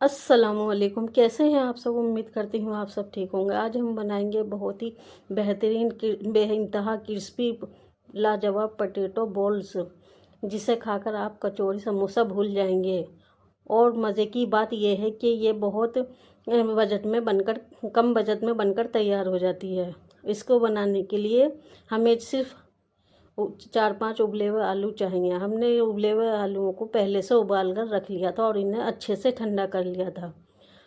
अस्सलामुअलैकुम। कैसे हैं आप सब? उम्मीद करती हूँ आप सब ठीक होंगे। आज हम बनाएंगे बहुत ही बेहतरीन बेइंतहा क्रिस्पी लाजवाब पोटैटो बॉल्स, जिसे खाकर आप कचौड़ी समोसा भूल जाएंगे। और मज़े की बात यह है कि ये बहुत बजट में बनकर कम बजट में बनकर तैयार हो जाती है। इसको बनाने के लिए हमें सिर्फ 4-5 उबले हुए आलू चाहिए। हमने ये उबले हुए आलूओं को पहले से उबाल कर रख लिया था और इन्हें अच्छे से ठंडा कर लिया था।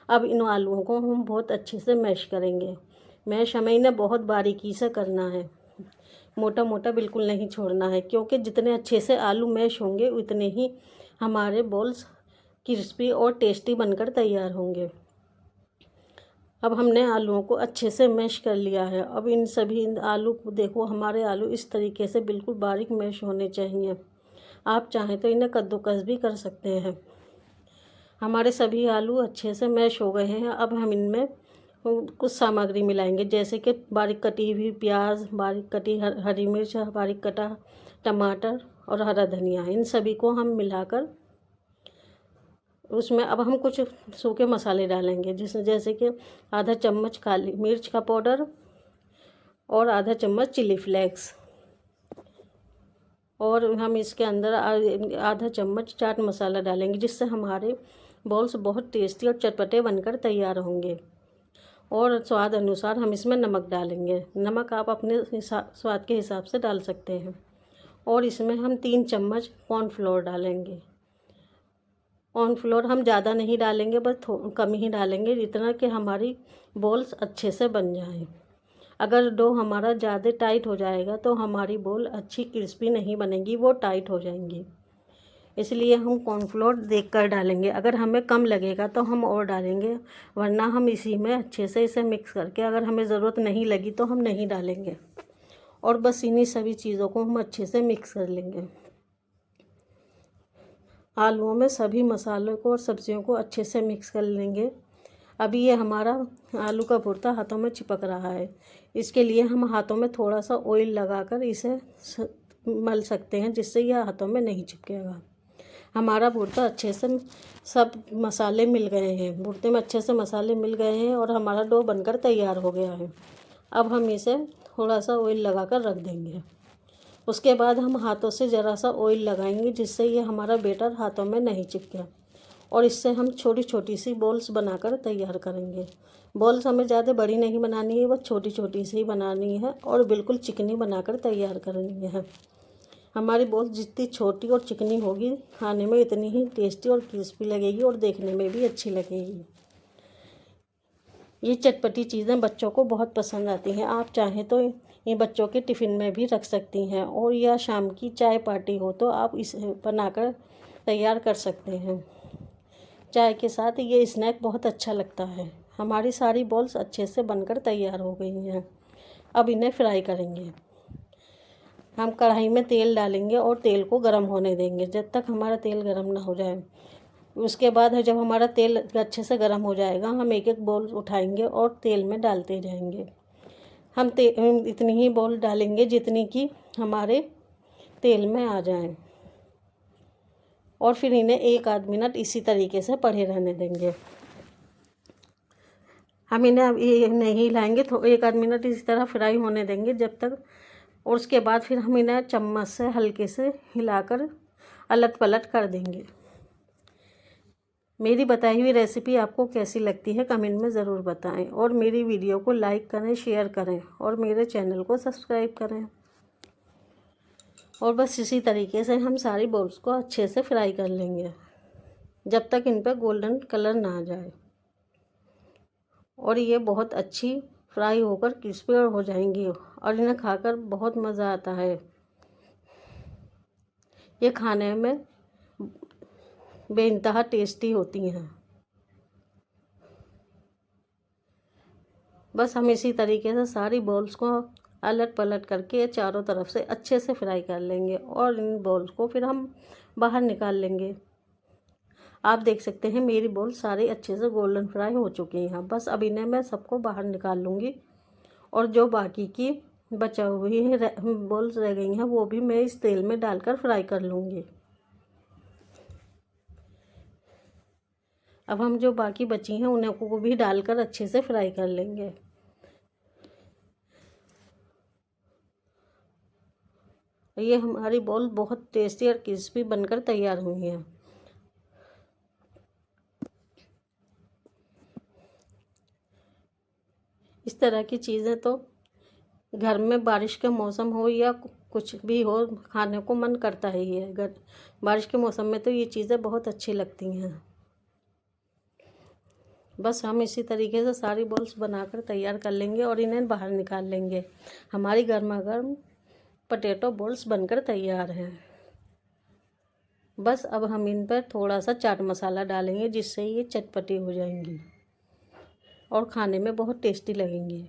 अब इन आलूओं को हम बहुत अच्छे से मैश करेंगे। मैश हमें इन्हें बहुत बारीकी से करना है, मोटा मोटा बिल्कुल नहीं छोड़ना है, क्योंकि जितने अच्छे से आलू मैश होंगे उतने ही हमारे बॉल्स क्रिस्पी और टेस्टी बनकर तैयार होंगे। अब हमने आलूओं को अच्छे से मैश कर लिया है। अब इन सभी आलू को देखो, हमारे आलू इस तरीके से बिल्कुल बारीक मैश होने चाहिए। आप चाहें तो इन्हें कद्दूकस भी कर सकते हैं। हमारे सभी आलू अच्छे से मैश हो गए हैं। अब हम इनमें कुछ सामग्री मिलाएंगे, जैसे कि बारीक कटी हुई प्याज, बारीक कटी हरी मिर्च, बारीक कटा टमाटर और हरा धनिया। इन सभी को हम मिलाकर उसमें अब हम कुछ सूखे मसाले डालेंगे, जिसमें जैसे कि आधा चम्मच काली मिर्च का पाउडर और आधा चम्मच चिली फ्लेक्स, और हम इसके अंदर आधा चम्मच चाट मसाला डालेंगे, जिससे हमारे बॉल्स बहुत टेस्टी और चटपटे बनकर तैयार होंगे। और स्वाद अनुसार हम इसमें नमक डालेंगे। नमक आप अपने स्वाद के हिसाब से डाल सकते हैं। और इसमें हम 3 चम्मच कॉर्नफ्लोर डालेंगे। कॉर्नफ्लोर हम ज़्यादा नहीं डालेंगे, बस कम ही डालेंगे, इतना कि हमारी बॉल्स अच्छे से बन जाएं। अगर डो हमारा ज़्यादा टाइट हो जाएगा तो हमारी बॉल अच्छी क्रिस्पी नहीं बनेगी, वो टाइट हो जाएंगी। इसलिए हम कॉर्नफ्लोर देखकर डालेंगे। अगर हमें कम लगेगा तो हम और डालेंगे, वरना हम इसी में अच्छे से इसे मिक्स करके, अगर हमें ज़रूरत नहीं लगी तो हम नहीं डालेंगे। और बस इन्हीं सभी चीज़ों को हम अच्छे से मिक्स कर लेंगे। आलूओं में सभी मसालों को और सब्जियों को अच्छे से मिक्स कर लेंगे। अभी ये हमारा आलू का भुर्ता हाथों में चिपक रहा है। इसके लिए हम हाथों में थोड़ा सा ऑयल लगाकर इसे मल सकते हैं, जिससे यह हाथों में नहीं चिपकेगा। हमारा भुर्ता अच्छे से सब मसाले मिल गए हैं, भुर्ते में अच्छे से मसाले मिल गए हैं और हमारा डो बनकर तैयार हो गया है। अब हम इसे थोड़ा सा ऑयल लगाकर रख देंगे। उसके बाद हम हाथों से ज़रा सा ऑयल लगाएंगे, जिससे ये हमारा बैटर हाथों में नहीं चिपके। और इससे हम छोटी छोटी सी बॉल्स बनाकर तैयार करेंगे। बॉल्स हमें ज़्यादा बड़ी नहीं बनानी है, बस छोटी छोटी सी ही बनानी है और बिल्कुल चिकनी बनाकर तैयार करनी है। हमारी बॉल्स जितनी छोटी और चिकनी होगी, खाने में इतनी ही टेस्टी और क्रिस्पी लगेगी और देखने में भी अच्छी लगेगी। ये चटपटी चीज़ें बच्चों को बहुत पसंद आती हैं। आप चाहें तो ये बच्चों के टिफ़िन में भी रख सकती हैं, और या शाम की चाय पार्टी हो तो आप इसे बनाकर तैयार कर सकते हैं। चाय के साथ ये स्नैक बहुत अच्छा लगता है। हमारी सारी बॉल्स अच्छे से बनकर तैयार हो गई हैं। अब इन्हें फ्राई करेंगे। हम कढ़ाई में तेल डालेंगे और तेल को गर्म होने देंगे जब तक हमारा तेल गर्म ना हो जाए। उसके बाद जब हमारा तेल अच्छे से गर्म हो जाएगा, हम एक एक बॉल उठाएंगे और तेल में डालते जाएंगे। हम इतनी ही बॉल डालेंगे जितनी कि हमारे तेल में आ जाएं, और फिर इन्हें 1 आध मिनट इसी तरीके से पड़े रहने देंगे। हम इन्हें अब ये नहीं हिलाएंगे, तो 1 आध मिनट इसी तरह फ्राई होने देंगे जब तक। और उसके बाद फिर हम इन्हें चम्मच से हल्के से हिलाकर अलट पलट कर देंगे। मेरी बताई हुई रेसिपी आपको कैसी लगती है कमेंट में ज़रूर बताएं, और मेरी वीडियो को लाइक करें, शेयर करें और मेरे चैनल को सब्सक्राइब करें। और बस इसी तरीके से हम सारी बॉल्स को अच्छे से फ्राई कर लेंगे जब तक इन पर गोल्डन कलर ना आ जाए। और ये बहुत अच्छी फ्राई होकर क्रिस्पी हो जाएंगी और इन्हें खाकर बहुत मज़ा आता है। ये खाने में बेइंतहा टेस्टी होती हैं। बस हम इसी तरीके से सारी बॉल्स को अलट पलट करके चारों तरफ से अच्छे से फ्राई कर लेंगे, और इन बॉल्स को फिर हम बाहर निकाल लेंगे। आप देख सकते हैं मेरी बॉल सारी अच्छे से गोल्डन फ्राई हो चुकी हैं। बस अब इन्हें मैं सबको बाहर निकाल लूँगी, और जो बाकी की बचा हुई है बॉल्स रह गई हैं, वो भी मैं इस तेल में डालकर फ्राई कर लूँगी। अब हम जो बाकी बची हैं उन्हें को भी डालकर अच्छे से फ्राई कर लेंगे। ये हमारी बॉल बहुत टेस्टी और क्रिस्पी बनकर तैयार हुई हैं। इस तरह की चीज़ें तो घर में बारिश का मौसम हो या कुछ भी हो, खाने को मन करता ही है। अगर बारिश के मौसम में तो ये चीज़ें बहुत अच्छी लगती हैं। बस हम इसी तरीके से सारी बॉल्स बनाकर तैयार कर लेंगे और इन्हें बाहर निकाल लेंगे। हमारी गर्मा गर्म पोटैटो बॉल्स बनकर तैयार हैं। बस अब हम इन पर थोड़ा सा चाट मसाला डालेंगे, जिससे ये चटपटी हो जाएंगी और खाने में बहुत टेस्टी लगेंगी।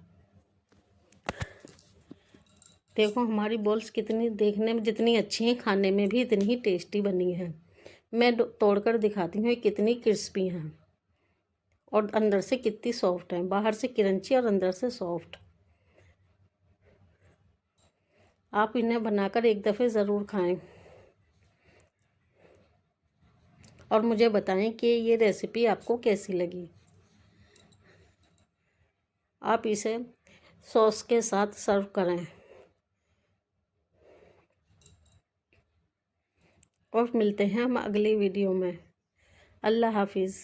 देखो हमारी बॉल्स कितनी देखने में जितनी अच्छी हैं, खाने में भी इतनी ही टेस्टी बनी है। मैं तोड़कर दिखाती हूँ ये कितनी क्रिस्पी हैं और अंदर से कितनी सॉफ्ट हैं। बाहर से क्रंची और अंदर से सॉफ्ट। आप इन्हें बनाकर एक दफ़े ज़रूर खाएं और मुझे बताएं कि ये रेसिपी आपको कैसी लगी। आप इसे सॉस के साथ सर्व करें और मिलते हैं हम अगली वीडियो में। अल्लाह हाफिज़।